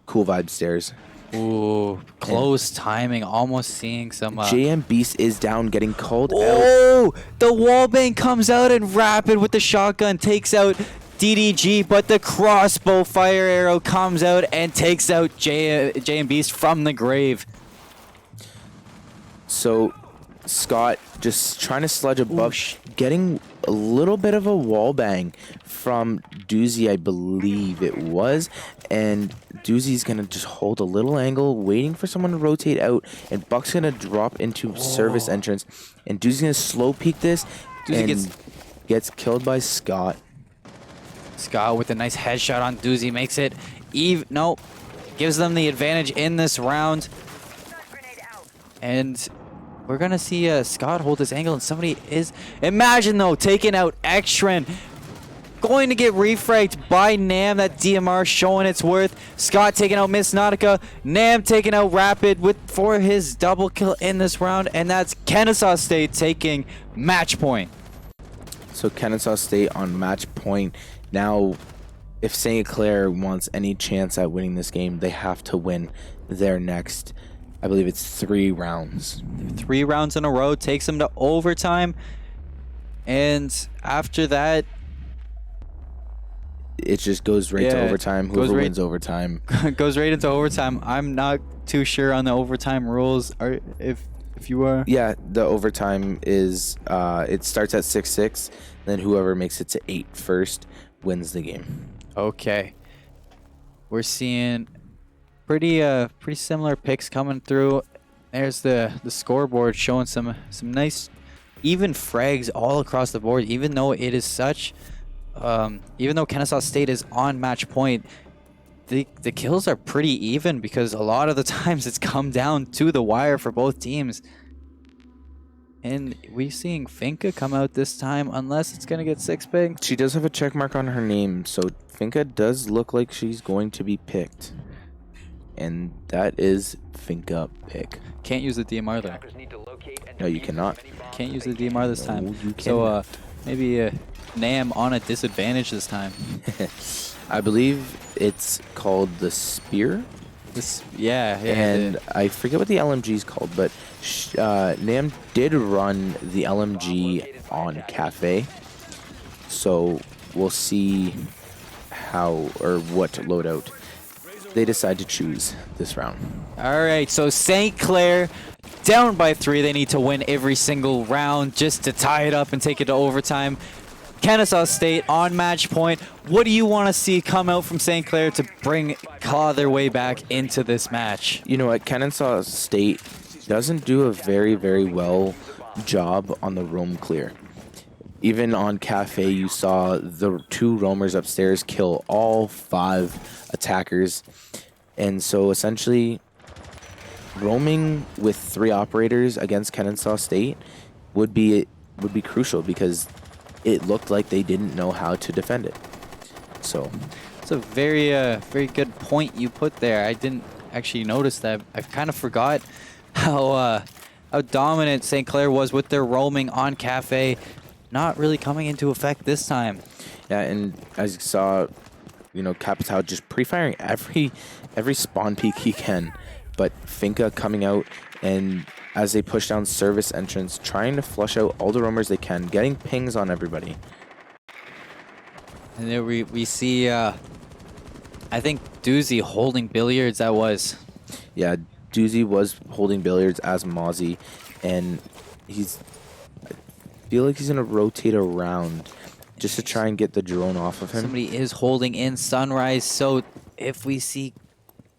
Cool Vibe stairs.
Ooh, close timing, almost seeing some...
JM Beast is down, getting called out.
Oh, the wallbang comes out and Rapid with the shotgun takes out DDG, but the crossbow fire arrow comes out and takes out JM Beast from the grave.
So Scott just trying to sledge above, getting a little bit of a wallbang from Doozy, I believe it was. And Doozy's going to just hold a little angle, waiting for someone to rotate out. And Buck's going to drop into service entrance. And Doozy's going to slow peek this.
Doozy
and gets killed by Scott.
Scott with a nice headshot on Doozy makes it gives them the advantage in this round. And we're going to see Scott hold his angle, and somebody is... Imagine, though, taking out Xtren. Going to get refragged by Nam. That DMR showing its worth. Scott taking out Miss Nautica. Nam taking out Rapid for his double kill in this round. And that's Kennesaw State taking match point.
So Kennesaw State on match point. Now, if St. Clair wants any chance at winning this game, they have to win their next, I believe it's 3 rounds.
3 rounds in a row takes them to overtime. And after that...
It just goes right to overtime. Whoever wins overtime.
Goes right into overtime. I'm not too sure on the overtime rules. If you are...
Yeah, the overtime is... it starts at 6-6. Then whoever makes it to 8 first wins the game.
Okay. We're seeing pretty similar picks coming through. There's the scoreboard showing some nice even frags all across the board, even though it is such... even though Kennesaw State is on match point, the kills are pretty even because a lot of the times it's come down to the wire for both teams. And we seeing Finka come out this time, unless it's going to get 6-ping.
She does have a check mark on her name, so Finka does look like she's going to be picked. And that is Finka pick.
Can't use the DMR though.
Attackers need to locate and
No, you
defuse
cannot.
as many bombs
Can't
as
use
they
the
can.
DMR this time.
No, you
So
cannot.
maybe Nam on a disadvantage this time.
I believe it's called the Spear.
Yeah.
And I forget what the LMG is called, but Nam did run the LMG on Cafe. So we'll see how or what loadout they decide to choose this round.
All right, so St. Clair down by 3. They need to win every single round just to tie it up and take it to overtime. Kennesaw State on match point. What do you want to see come out from St. Clair to claw their way back into this match?
You know what? Kennesaw State doesn't do a very, very well job on the roam clear. Even on Cafe, you saw the 2 roamers upstairs kill all 5 attackers. And so essentially, roaming with 3 operators against Kennesaw State would be crucial because it looked like they didn't know how to defend it. So
It's a very good point you put there. I didn't actually notice that. I kind of forgot how dominant St. Clair was with their roaming on Cafe. Not really coming into effect this time.
yeah, and as you saw, you know, Capitao just pre-firing every spawn peek he can, but Finka coming out and as they push down service entrance, trying to flush out all the roamers they can, getting pings on everybody.
And there we see, I think Doozy holding billiards. That was.
Yeah, Doozy was holding billiards as Mozzie, and I feel like he's gonna rotate around just to try and get the drone off of him.
Somebody is holding in Sunrise. So if we see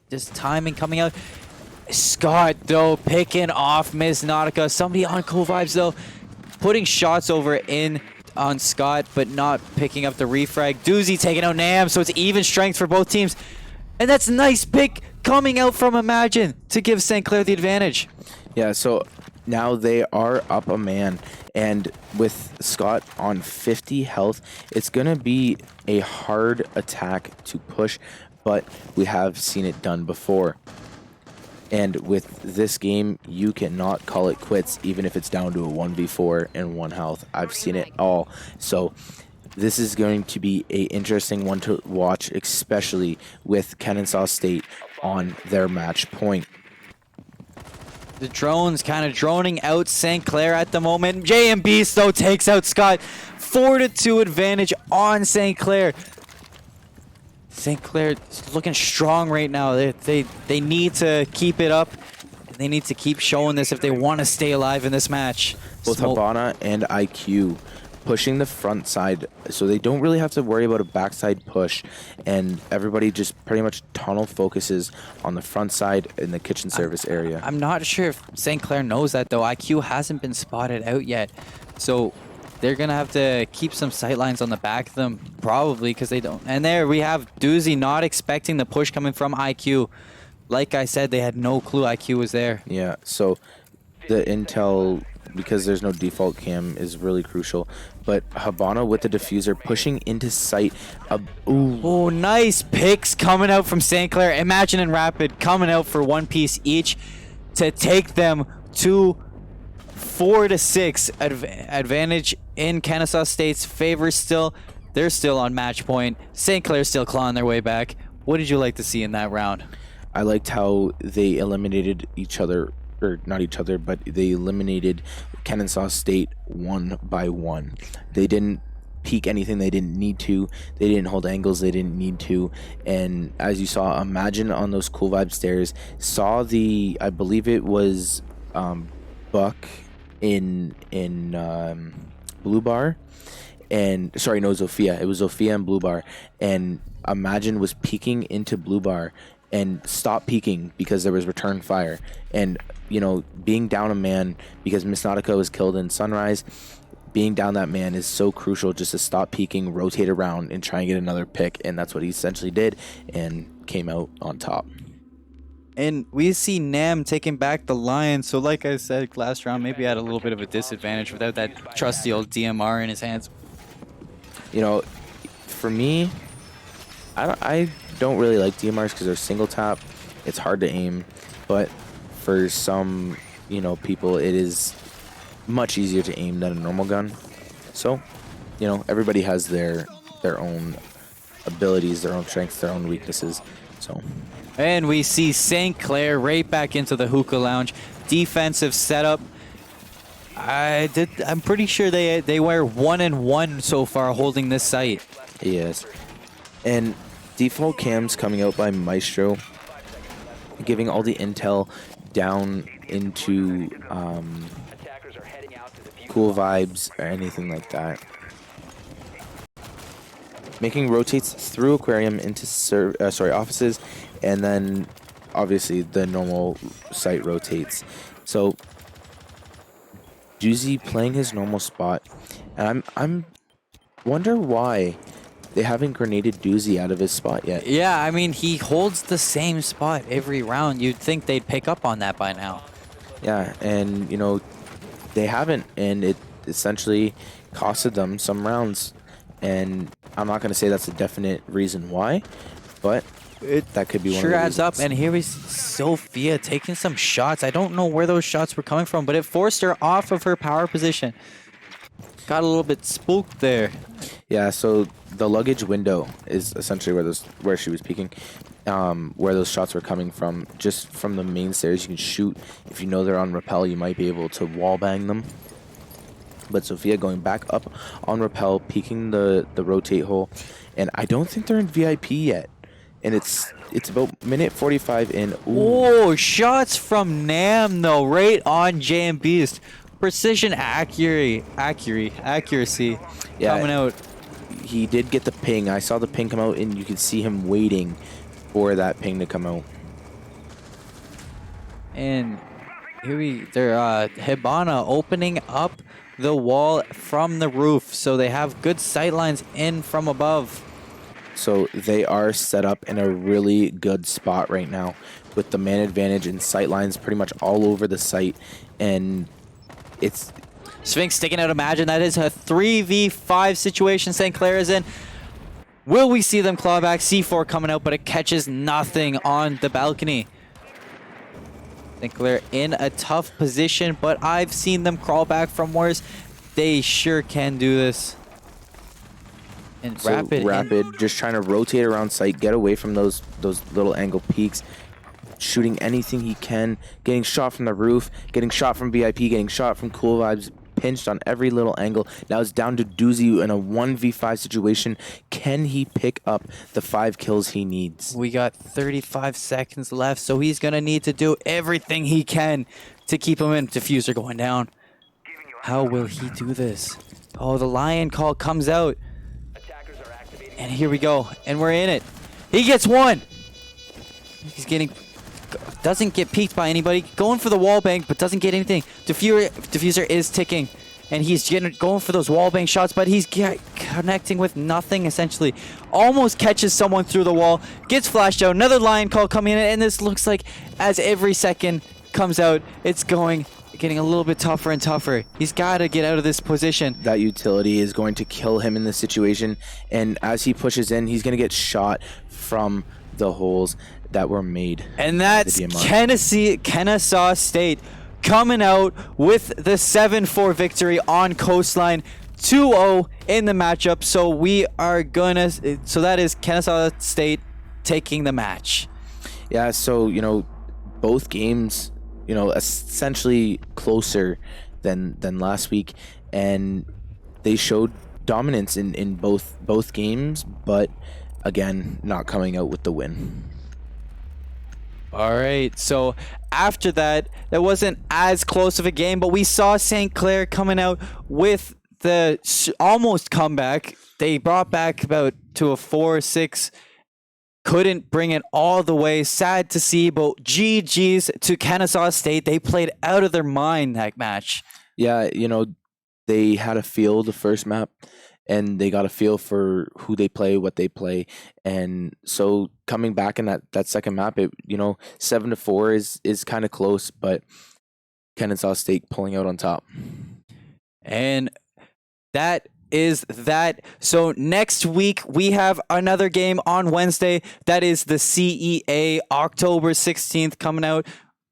just timing coming out. Scott, though, picking off Miss Nautica. Somebody on Cool Vibes, though, putting shots over in on Scott, but not picking up the refrag. Doozy taking out Nam, so it's even strength for both teams. And that's a nice pick coming out from Imagine to give St. Clair the advantage.
Yeah, so now they are up a man, and with Scott on 50 health, it's gonna be a hard attack to push, but we have seen it done before. And with this game, you cannot call it quits, even if it's down to a 1v4 and 1 health. I've seen it all. So this is going to be an interesting one to watch, especially with Kennesaw State on their match point.
The drone's kind of droning out St. Clair at the moment. JM Beast, though, takes out Scott. 4-2 advantage on St. Clair. St. Clair is looking strong right now. They need to keep it up. They need to keep showing this if they want to stay alive in this match.
Both Habana and IQ pushing the front side, so they don't really have to worry about a backside push, and everybody just pretty much tunnel focuses on the front side in the kitchen service area.
I'm not sure if St. Clair knows that, though. IQ hasn't been spotted out yet. So they're going to have to keep some sightlines on the back of them, probably, because they don't. And there we have Doozy not expecting the push coming from IQ. Like I said, they had no clue IQ was there.
Yeah, so the intel, because there's no default cam, is really crucial. But Habana with the diffuser pushing into sight. Ooh.
Oh, nice picks coming out from St. Clair. Imagine and Rapid coming out for 1 piece each to take them to 4-6 advantage in Kennesaw State's favor still. They're still on match point. St. Clair's still clawing their way back. What did you like to see in that round?
I liked how they eliminated each other, or not each other, but they eliminated Kennesaw State 1 by 1. They didn't peek anything they didn't need to. They didn't hold angles they didn't need to. And as you saw, Imagine on those Cool Vibe stairs saw the, I believe it was Buck in Blue Bar. And sorry, no, Zofia. It was Zofia and Blue Bar. And Imagine was peeking into Blue Bar and stopped peeking because there was return fire. And, you know, being down a man because Miss Nautica was killed in Sunrise, being down that man is so crucial, just to stop peeking, rotate around, and try and get another pick. And that's what he essentially did and came out on top.
And we see Nam taking back the Lion. So like I said, last round maybe had a little bit of a disadvantage without that trusty old DMR in his hands.
You know, for me, I don't really like DMRs because they're single tap. It's hard to aim, but for some, you know, people, it is much easier to aim than a normal gun. So, you know, everybody has their own abilities, their own strengths, their own weaknesses. So,
And we see St. Clair right back into the hookah lounge. Defensive setup. I'm pretty sure they were 1-1 so far holding this site.
yes. And default cams coming out by Maestro, giving all the intel down into
Attackers are heading out to the fuse
cool vibes or anything like that. Making rotates through aquarium into offices, and then obviously the normal site rotates. So Juicy playing his normal spot, and I'm wonder why they haven't grenaded Doozy out of his spot yet.
Yeah, I mean, he holds the same spot every round. You'd think they'd pick up on that by now.
Yeah, and you know they haven't, and it essentially costed them some rounds. And I'm not going to say that's a definite reason why, but that could be one
Sure
of the
adds up.
reasons.
And here is Sophia taking some shots. I don't know where those shots were coming from, but it forced her off of her power position. Got a little bit spooked there.
Yeah, so the luggage window is essentially where she was peeking, where those shots were coming from. Just from the main stairs, you can shoot. If you know they're on rappel, you might be able to wall bang them. But Sophia going back up on rappel, peeking the rotate hole, and I don't think they're in VIP yet. And it's about minute 45 in. Ooh.
Oh, shots from Nam though, right on Jam Beast. Precision accuracy
Yeah.
coming out.
He did get the ping. I saw the ping come out, and you could see him waiting for that ping to come out.
And they're Hibana opening up the wall from the roof, so they have good sight lines in from above.
So they are set up in a really good spot right now with the man advantage and sight lines pretty much all over the site. And it's
Sphinx sticking out. Imagine that is a 3v5 situation St. Clair is in. Will we see them claw back? C4 coming out, but it catches nothing on the balcony. St. Clair in a tough position, but I've seen them crawl back from worse. They sure can do this. And
so rapid, just trying to rotate around site, get away from those little angle peaks, shooting anything he can, getting shot from the roof, getting shot from VIP, getting shot from Cool Vibes, pinched on every little angle. Now it's down to Doozy in a 1v5 situation. Can he pick up the 5 kills he needs?
We got 35 seconds left, so he's going to need to do everything he can to keep him in. Diffuser going down. How will he do this? Oh, the lion call comes out.
Attackers are activating.
And here we go. And we're in it. He gets one. Doesn't get peeked by anybody. Going for the wall bang, but doesn't get anything. Diffuser is ticking. And he's going for those wall bang shots, but he's connecting with nothing, essentially. Almost catches someone through the wall. Gets flashed out. Another lion call coming in. And this looks like as every second comes out, it's getting a little bit tougher and tougher. He's got to get out of this position.
That utility is going to kill him in this situation. And as he pushes in, he's going to get shot from the holes that were made.
And that's Kennesaw State coming out with the 7-4 victory on Coastline. 2-0 in the matchup. So that is Kennesaw State taking the match.
Yeah, so, you know, both games, you know, essentially closer than last week, and they showed dominance in both games, but again, not coming out with the win.
All right, so after that wasn't as close of a game, but we saw St. Clair coming out with the almost comeback. They brought back about to a 4-6. Couldn't bring it all the way. Sad to see, but GG's to Kennesaw State. They played out of their mind that match.
Yeah, you know, they had a feel the first map, and they got a feel for who they play, what they play. And so coming back in that second map, 7-4 is kind of close, but Kennesaw State pulling out on top.
And that is that. So next week we have another game on Wednesday. That is the CEA, October 16th coming out.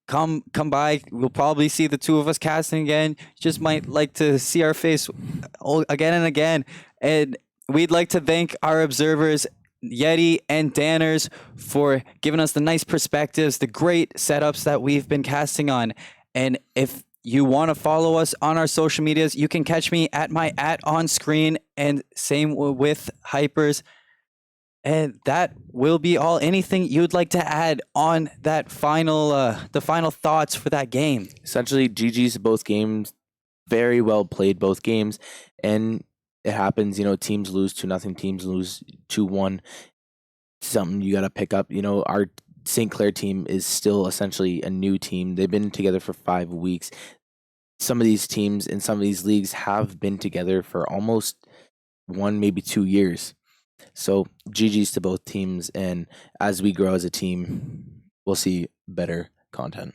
Come by. We'll probably see the two of us casting again. Just might like to see our face again and again. And we'd like to thank our observers, Yeti and Danners, for giving us the nice perspectives, the great setups that we've been casting on. And if you want to follow us on our social medias, you can catch me at my @on screen, and same with Hypers. And that will be all. Anything you'd like to add on that final, the final thoughts for that game?
Essentially, GG's to both games. Very well played both games, and it happens. Teams lose 2-0. Teams lose 2-1. Something you got to pick up. Our St. Clair team is still essentially a new team. They've been together for 5 weeks. Some of these teams in some of these leagues have been together for almost 1, maybe 2 years. So GG's to both teams, and as we grow as a team, we'll see better content.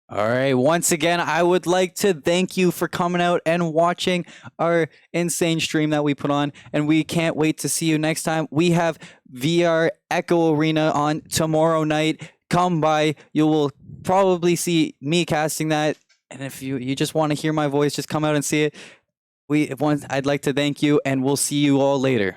All right. Once again, I would like to thank you for coming out and watching our insane stream that we put on, and we can't wait to see you next time. We have VR Echo Arena on tomorrow night. Come by. You will probably see me casting that, and if you just want to hear my voice, just come out and see it. I'd like to thank you, and we'll see you all later.